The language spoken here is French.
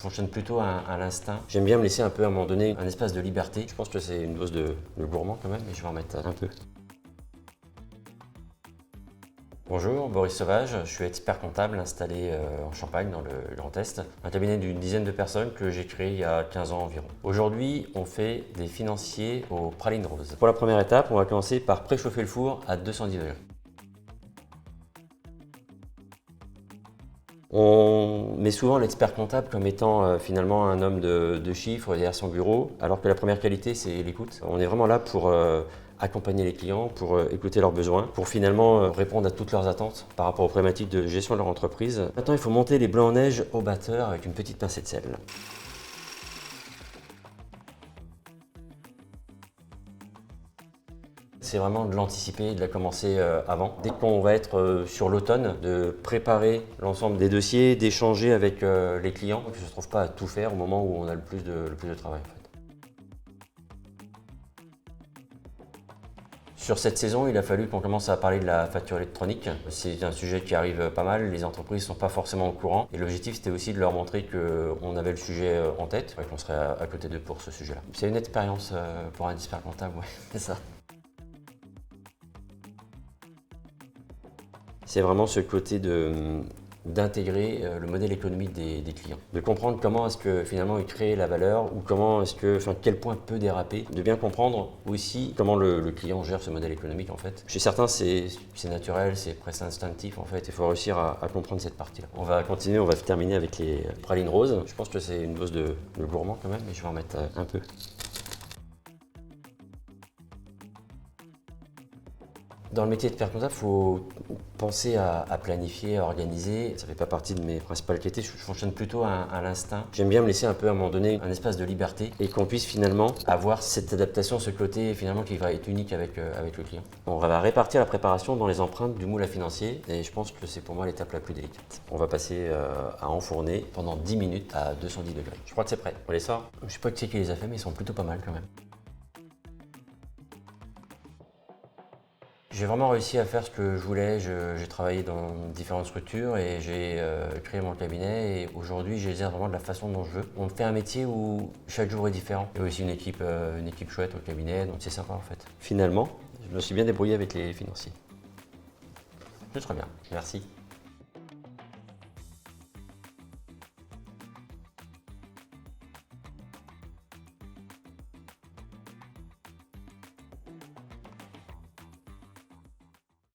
Je fonctionne plutôt à l'instinct. J'aime bien me laisser un peu, à un moment donné, un espace de liberté. Je pense que c'est une dose de gourmand quand même, mais je vais en mettre un peu. Bonjour, Boris Sauvage, je suis expert comptable installé en Champagne, dans le Grand Est. Un cabinet d'une dizaine de personnes que j'ai créé il y a 15 ans environ. Aujourd'hui, on fait des financiers aux pralines roses. Pour la première étape, on va commencer par préchauffer le four à 210 degrés. On met souvent l'expert comptable comme étant finalement un homme de chiffres derrière son bureau, alors que la première qualité, c'est l'écoute. On est vraiment là pour accompagner les clients, pour écouter leurs besoins, pour finalement répondre à toutes leurs attentes par rapport aux problématiques de gestion de leur entreprise. Maintenant, il faut monter les blancs en neige au batteur avec une petite pincée de sel. C'est vraiment de l'anticiper, de la commencer avant. Dès qu'on va être sur l'automne, de préparer l'ensemble des dossiers, d'échanger avec les clients, que je ne se trouve pas à tout faire au moment où on a le plus de travail. En fait. Sur cette saison, il a fallu qu'on commence à parler de la facture électronique. C'est un sujet qui arrive pas mal, les entreprises ne sont pas forcément au courant. Et l'objectif, c'était aussi de leur montrer qu'on avait le sujet en tête et qu'on serait à côté d'eux pour ce sujet-là. C'est une expérience pour un expert comptable, ouais, c'est ça. C'est vraiment ce côté d'intégrer le modèle économique des clients, de comprendre comment est-ce que finalement ils créent la valeur ou comment est-ce que, quel point peut déraper, de bien comprendre aussi comment le client gère ce modèle économique en fait. Chez certains c'est naturel, c'est presque instinctif en fait, il faut réussir à comprendre cette partie-là. On va continuer, on va terminer avec les pralines roses. Je pense que c'est une dose de gourmand quand même, mais je vais en mettre un peu. Dans le métier de faire comptable, il faut penser à planifier, à organiser. Ça ne fait pas partie de mes principales qualités, je fonctionne plutôt à l'instinct. J'aime bien me laisser un peu, à un moment donné, un espace de liberté et qu'on puisse finalement avoir cette adaptation, ce côté finalement qui va être unique avec le client. On va répartir la préparation dans les empreintes du moule à financier et je pense que c'est pour moi l'étape la plus délicate. On va passer à enfourner pendant 10 minutes à 210 degrés. Je crois que c'est prêt. On les sort. Je ne sais pas qui les a fait, mais ils sont plutôt pas mal quand même. J'ai vraiment réussi à faire ce que je voulais. J'ai travaillé dans différentes structures et j'ai créé mon cabinet. Et aujourd'hui, j'exerce vraiment de la façon dont je veux. On fait un métier où chaque jour est différent. Il y a aussi une équipe chouette au cabinet, donc c'est sympa en fait. Finalement, je me suis bien débrouillé avec les financiers. C'est très bien, merci.